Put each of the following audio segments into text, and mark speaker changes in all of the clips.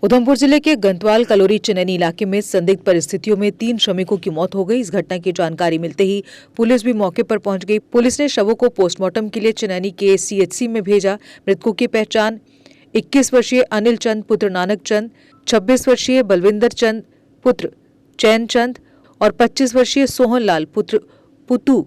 Speaker 1: उधमपुर जिले के गंतवाल कलोरी चनैनी इलाके में संदिग्ध परिस्थितियों में 3 श्रमिकों की मौत हो गई। इस घटना की जानकारी मिलते ही पुलिस भी मौके पर पहुंच गई। पुलिस ने शवों को पोस्टमार्टम के लिए चनैनी के सीएचसी में भेजा। मृतकों की पहचान 21 वर्षीय अनिल चंद पुत्र नानक चंद, 26 वर्षीय बलविंदर चंद पुत्र चैन चंद और 25 वर्षीय सोहन लाल पुत्र पुतू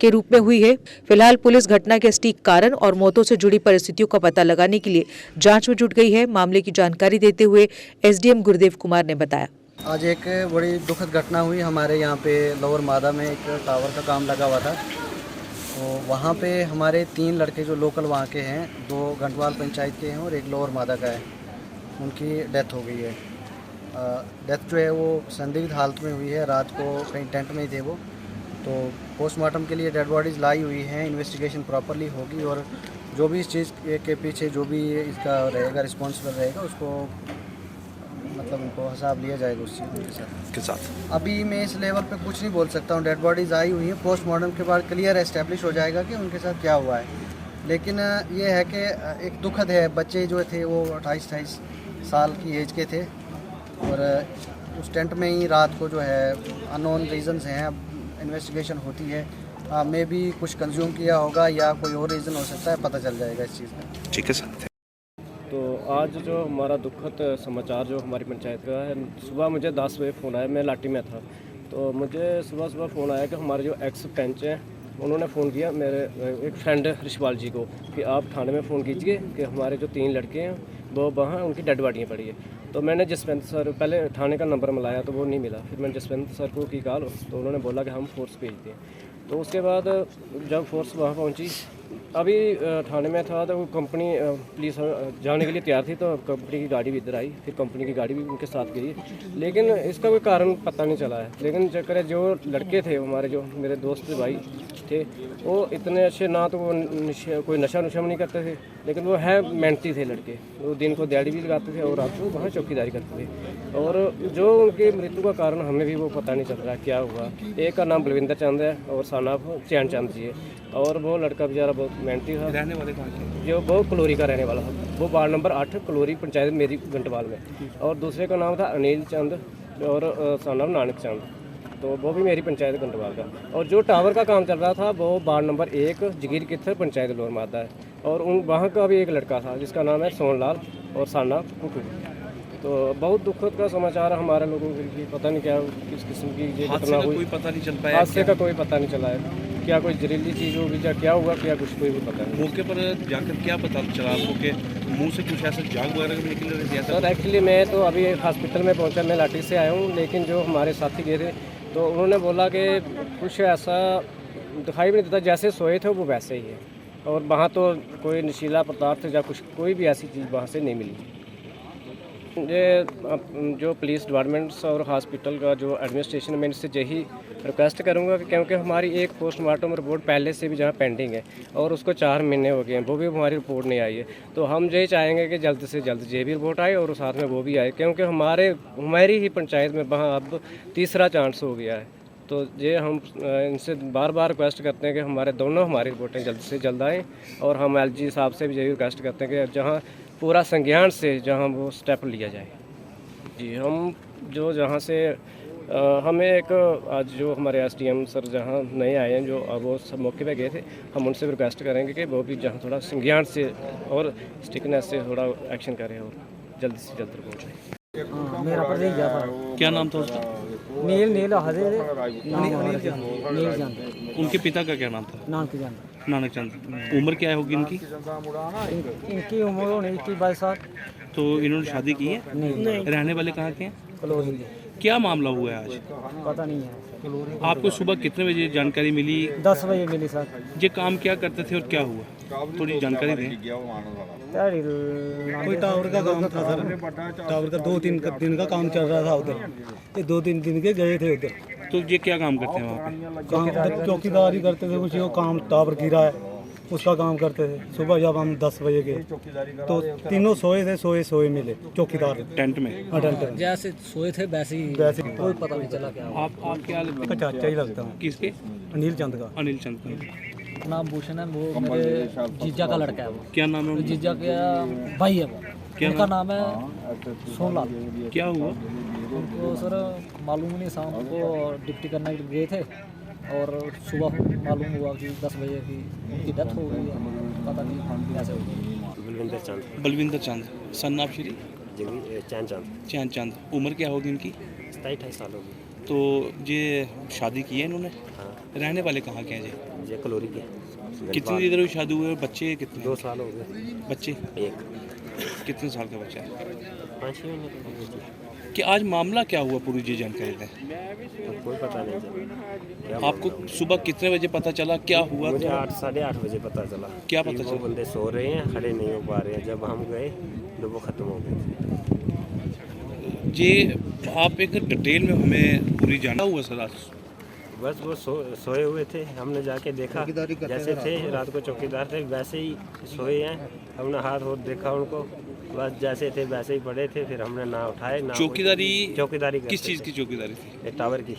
Speaker 1: के रूप में हुई है। फिलहाल पुलिस घटना के सटीक कारण और मौतों से जुड़ी परिस्थितियों का पता लगाने के लिए जांच में जुट गई है। मामले की जानकारी देते हुए एसडीएम गुरुदेव कुमार ने बताया,
Speaker 2: आज एक बड़ी दुखद घटना हुई हमारे यहाँ पे लोअर मादा में। एक टावर का काम लगा हुआ था, तो वहाँ पे हमारे 3 लड़के जो लोकल वहाँ के हैं, 2 गंटवाल पंचायत के हैं और एक लोअर मादा का है, उनकी डेथ हो गई है। डेथ जो है वो संदिग्ध हालत में हुई है। रात को कहीं टेंट में ही थे वो, तो पोस्टमार्टम के लिए डेड बॉडीज़ लाई हुई हैं। इन्वेस्टिगेशन प्रॉपरली होगी और जो भी इस चीज़ के पीछे जो भी इसका रहेगा रिस्पॉन्सिबल रहेगा, उसको मतलब उनको हिसाब लिया जाएगा उस चीज़ के साथ। अभी मैं इस लेवल पे कुछ नहीं बोल सकता हूँ। डेड बॉडीज़ आई हुई हैं, पोस्टमार्टम के बाद क्लियर एस्टेब्लिश हो जाएगा कि उनके साथ क्या हुआ है। लेकिन ये है कि एक दुखद है, बच्चे जो थे वो 28-28 साल की एज के थे और उस टेंट में ही रात को जो है अननोन रीजंस हैं। इन्वेस्टिगेशन होती है, मे भी कुछ कंज्यूम किया होगा या कोई और रीज़न हो सकता है, पता चल जाएगा इस चीज़ का।
Speaker 3: ठीक है सर।
Speaker 4: तो आज जो हमारा दुखद समाचार जो हमारी पंचायत का है, सुबह मुझे 10 बजे फ़ोन आया। मैं लाठी में था, तो मुझे सुबह फ़ोन आया कि हमारे जो एक्स पंच हैं उन्होंने फ़ोन किया मेरे एक फ्रेंड रिशपाल जी को कि आप थाने में फ़ोन कीजिए कि हमारे जो 3 लड़के हैं वो वहाँ उनकी डेड बॉडियाँ पड़ी है। तो मैंने जसवंत सर पहले थाने का नंबर मिलाया तो वो नहीं मिला। फिर मैंने जसवंत सर को की कॉल, तो उन्होंने बोला कि हम फोर्स भेज दें। तो उसके बाद जब फोर्स वहाँ पहुँची, अभी थाने में था तो वो कंपनी पुलिस जाने के लिए तैयार थी, तो कंपनी की गाड़ी भी इधर आई। फिर कंपनी की गाड़ी भी उनके साथ गई, लेकिन इसका कोई कारण पता नहीं चला है। लेकिन चक्कर है जो लड़के थे हमारे, जो मेरे दोस्त भाई थे, वो इतने अच्छे ना तो वो कोई नशा नुशा नहीं करते थे, लेकिन वो है मेहनती थे लड़के। वो दिन को दिहाड़ी भी लगाते थे और रात को वहाँ चौकीदारी करते थे। और जो उनकी मृत्यु का कारण हमें भी वो पता नहीं चल रहा क्या हुआ। एक का नाम बलविंदर चंद है और सानाब चैन चंद जी है। और वो लड़का बेचारा बहुत मेहनती था।
Speaker 3: रहने वाले कहाँ के?
Speaker 4: जो वो कलोरी का रहने वाला था, वो वार्ड नंबर 8 कलोरी पंचायत मेरी गंटवाल में। और दूसरे का नाम था अनिल चंद और सानाब नानक चंद, तो वो भी मेरी पंचायत गंटवाल का। और जो टावर का काम चल रहा था वो वार्ड नंबर 1 जगीर कित्थर पंचायत लोअर मादा है। और उन वहाँ का भी एक लड़का था जिसका नाम है सोहन लाल और सानाब कुकू। तो बहुत दुखद का समाचार हमारे लोगों के लिए। पता नहीं क्या किस किस्म की ये घटना हुई,
Speaker 3: कोई पता नहीं चल पाया।
Speaker 4: हादसे का कोई पता नहीं चला है, क्या कोई जहरीली चीज़ होगी या क्या हुआ, क्या कुछ कोई भी पता नहीं।
Speaker 3: मौके पर जाकर क्या पता चला आपको कि मुंह से कुछ ऐसा झाग वगैरह निकल रही थी?
Speaker 4: सर एक्चुअली मैं तो अभी हॉस्पिटल में पहुंचा, मैं लाठी से आया हूं, लेकिन जो हमारे साथी गए थे तो उन्होंने बोला कि कुछ ऐसा दिखाई भी नहीं देता, जैसे सोए थे वो वैसे ही है। और वहाँ तो कोई नशीला पदार्थ या कुछ कोई भी ऐसी चीज़ वहाँ से नहीं मिली। ये जो पुलिस डिपार्टमेंट्स और हॉस्पिटल का जो एडमिनिस्ट्रेशन, मैं इससे यही रिक्वेस्ट करूंगा कि क्योंकि हमारी एक पोस्टमार्टम रिपोर्ट पहले से भी जहाँ पेंडिंग है और उसको 4 महीने हो गए हैं, वो भी हमारी रिपोर्ट नहीं आई है। तो हम यही चाहेंगे कि जल्द से जल्द ये भी रिपोर्ट आए और साथ में वो भी आए, क्योंकि हमारी ही पंचायत में वहाँ अब तीसरा चांस हो गया है। तो ये हम इनसे बार बार रिक्वेस्ट करते हैं कि हमारी रिपोर्टें जल्द से जल्द आएँ। और हम एलजी साहब से भी यही रिक्वेस्ट करते हैं कि जहाँ पूरा संज्ञान से जहाँ वो स्टेप लिया जाए। जी, हम जो जहाँ से हमें एक आज जो हमारे एसडीएम सर जहाँ नए आए हैं, जो अब वो सब मौके पे गए थे, हम उनसे रिक्वेस्ट करेंगे कि वो भी जहाँ थोड़ा संज्ञान से और स्टिकनेस से थोड़ा एक्शन करें और जल्द से जल्द रिपोर्ट आए।
Speaker 5: मेरा भतीजा था।
Speaker 3: क्या नाम था उसका?
Speaker 5: नील चंद।
Speaker 3: उनके पिता का क्या नाम था? नानक चंद। उम्र क्या होगी इनकी?
Speaker 5: इनकी उम्र होनी 21-22 साल।
Speaker 3: तो इन्होंने शादी की है?
Speaker 5: नहीं।
Speaker 3: रहने वाले कहाँ के हैं?
Speaker 5: कलोरी।
Speaker 3: क्या मामला हुआ है आज?
Speaker 5: पता नहीं है।
Speaker 3: आपको सुबह कितने बजे जानकारी मिली?
Speaker 5: 10 बजे मिली सर।
Speaker 3: ये काम क्या करते थे और क्या हुआ, थोड़ी जानकारी दें।
Speaker 6: कोई टावर का काम था सर। टावर का 2-3 दिन का काम चल रहा था उधर। ये 2-3 दिन के गए थे उधर।
Speaker 3: तो ये क्या काम करते हैं वहाँ पे?
Speaker 6: चौकीदारी करते थे, कुछ काम टावर गिरा है उसका काम करते थे। सुबह जब हम 10 बजे गए तो तीनों सोए थे, सोए मिले चौकीदार
Speaker 3: टेंट में।
Speaker 6: टेंट में
Speaker 5: जैसे सोए थे वैसे कोई पता नहीं चला क्या।
Speaker 3: आप क्या लगता है?
Speaker 6: चाचा ही लगता हूँ।
Speaker 3: किसके?
Speaker 6: अनिल चंद का।
Speaker 3: अनिल चंद का।
Speaker 5: नाम भूषण है, वो मेरे जीजा का लड़का है। वो
Speaker 3: क्या नाम है?
Speaker 5: जीजा का भाई है वो।
Speaker 3: क्या
Speaker 5: उनका नाम है सोनलाल।
Speaker 3: क्या हुआ?
Speaker 5: उनको सर मालूम नहीं, शाम को ड्यूटी करने गए थे और सुबह मालूम हुआ कि 10 बजे की उनकी डेथ हो गई है। पता नहीं कैसे हो गई।
Speaker 3: बलविंदर चंद सन ऑफ श्री चैन चंद। उम्र क्या होगी इनकी?
Speaker 7: 27-28 साल होगी।
Speaker 3: तो ये शादी की है इन्होंने?
Speaker 7: हाँ,
Speaker 3: रहने वाले कहाँ के हैं जी?
Speaker 7: ये कलोरी के।
Speaker 3: कितनी देर हुई शादी हुए? बच्चे कितने?
Speaker 7: 2 साल हो गए।
Speaker 3: बच्चे
Speaker 7: एक
Speaker 3: कितने साल का बच्चा है?
Speaker 7: 5-6 महीने की हो गई।
Speaker 3: कि आज मामला क्या हुआ, पूरी जी जानकारी दें।
Speaker 7: तो कोई पता नहीं चला क्या
Speaker 3: आपको
Speaker 7: मामला हुआ।
Speaker 3: सुबह कितने बजे पता चला, क्या हुआ?
Speaker 7: मुझे
Speaker 3: तो
Speaker 7: 8-8:30 बजे पता चला।
Speaker 3: क्या
Speaker 7: कि
Speaker 3: पता
Speaker 7: वो
Speaker 3: चला?
Speaker 7: बंदे सो रहे हैं, खड़े नहीं हो पा रहे हैं। जब हम गए तो वो ख़त्म हो गए।
Speaker 3: ये आप एक डिटेल में हमें पूरी जाना हुआ सर आज?
Speaker 7: बस वो सोए हुए थे, हमने जाके देखा जैसे थे रात को चौकीदार थे वैसे ही सोए हैं। हमने हाथ देखा उनको, बस जैसे थे वैसे ही पड़े थे। फिर हमने ना उठाए ना
Speaker 3: चौकीदारी
Speaker 7: चौकीदारी
Speaker 3: किस
Speaker 7: करते
Speaker 3: चीज़
Speaker 7: थे।
Speaker 3: की चौकीदारी थी?
Speaker 7: ये टावर की।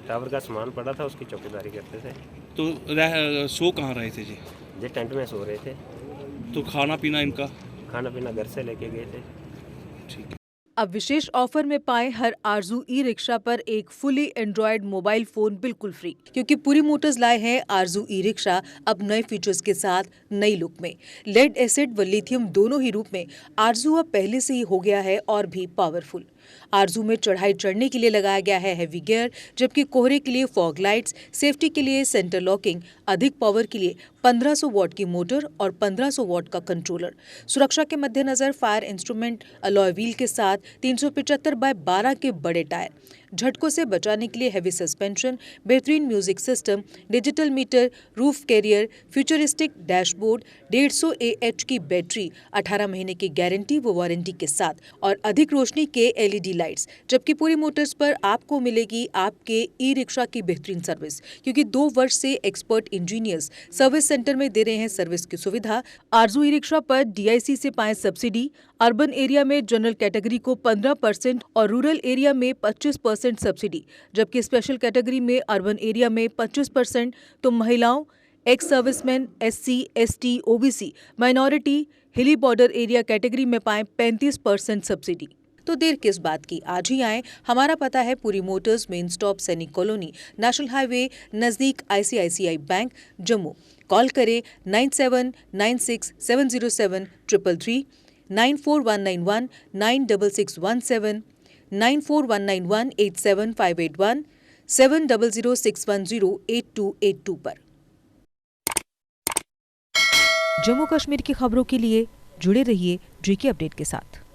Speaker 3: टावर
Speaker 7: का सामान पड़ा था, उसकी चौकीदारी करते थे।
Speaker 3: तो सो कहाँ रहे थे जी?
Speaker 7: ये टेंट में सो रहे थे।
Speaker 3: तो खाना पीना इनका?
Speaker 7: खाना पीना घर से लेके गए थे।
Speaker 3: ठीक है।
Speaker 1: अब विशेष ऑफर में पाएं हर आरजू ई रिक्शा पर एक फुली एंड्रॉयड मोबाइल फोन बिल्कुल फ्री, क्योंकि पूरी मोटर्स लाए हैं आरजू ई रिक्शा अब नए फीचर्स के साथ नई लुक में। लेड एसिड व लिथियम दोनों ही रूप में आरजू अब पहले से ही हो गया है और भी पावरफुल। आरजू में चढ़ाई चढ़ने के लिए लगाया गया है हैवी गियर, जबकि कोहरे के लिए फॉग लाइट्स, सेफ्टी के लिए सेंटर लॉकिंग, अधिक पावर के लिए 1500 वॉट की मोटर और 1500 वॉट का कंट्रोलर। सुरक्षा के मद्देनजर फायर इंस्ट्रूमेंट अलॉय व्हील के साथ 375/12 के बड़े टायर, झटकों से बचाने के लिए हैवी सस्पेंशन, बेहतरीन music system, digital meter, roof carrier, futuristic dashboard, 150 AH की बैटरी, 18 महीने की गारंटी व वारंटी के साथ और अधिक रोशनी के LED लाइट्स। जबकि पूरी मोटर्स पर आपको मिलेगी आपके ई रिक्शा की बेहतरीन सर्विस, क्योंकि 2 वर्ष से एक्सपर्ट इंजीनियर्स सर्विस सेंटर में दे रहे हैं सर्विस की सुविधा। आरजू ई रिक्शा पर DIC से पाएं सब्सिडी। अर्बन एरिया में जनरल कैटेगरी को 15% और रूरल एरिया में 25% सब्सिडी, जबकि स्पेशल कैटेगरी में अर्बन एरिया में 25% तो महिलाओं, ex serviceman, SC, ST, OBC, minority, हिली बॉर्डर एरिया कैटेगरी में पाएं 35% सब्सिडी। तो देर किस बात की, आज ही आएं। हमारा पता है पूरी मोटर्स, मेन स्टॉप, सैनिक कॉलोनी, नेशनल हाईवे नजदीक ICICI बैंक, जम्मू। कॉल करें 9796707333, 94191 96617, 94191 7006108 पर। जम्मू कश्मीर की खबरों के लिए जुड़े रहिए GK अपडेट के साथ।